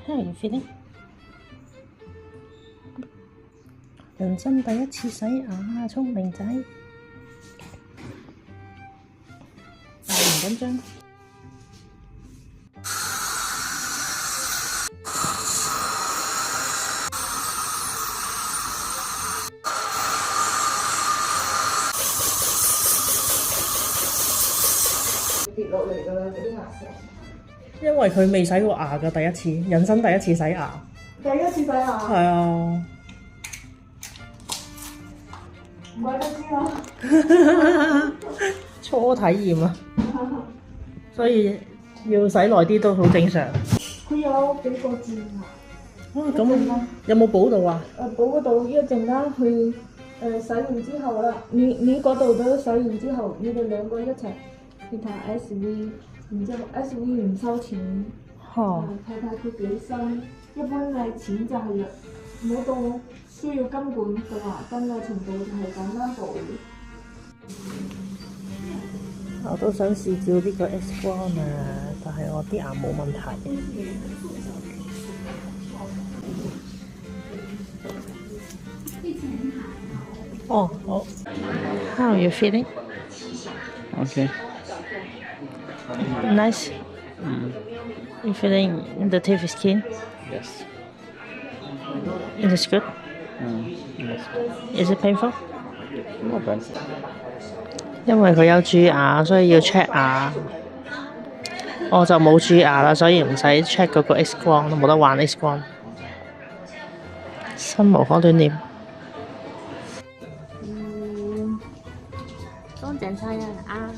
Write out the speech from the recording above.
How are you feeling？ 人生第一次洗牙，聰明仔。但係唔緊張。跌落嚟㗎啦，嗰啲牙石。因為佢未洗過牙㗎，第一次，人生第一次洗牙。第一次洗牙。係啊。唔怪得知啦。初體驗啊，所以要洗耐啲都好正常。佢有幾個蛀牙。咁有冇補到啊？補嗰度一陣間去洗完之後啦，你嗰度都洗完之後，你哋兩個一齊去睇 SV， 然之後 SV 唔收錢，睇睇佢幾深。一般嘅錢就係冇到需要根本嘅話，根嘅程度就係簡單補。我都想試照呢個 X 光啊，但係我啲牙冇問題。哦，好。How are you feeling? Okay. Nice. You feeling the teeth is clean? Yes. It is good. Yes. Is it painful? No bad. 因為佢有蛀牙，所以要 check 牙。我就冇蛀牙啦，所以唔使 check 嗰個 X 光，都冇得玩 X 光。心無可戀念。乾淨晒啊！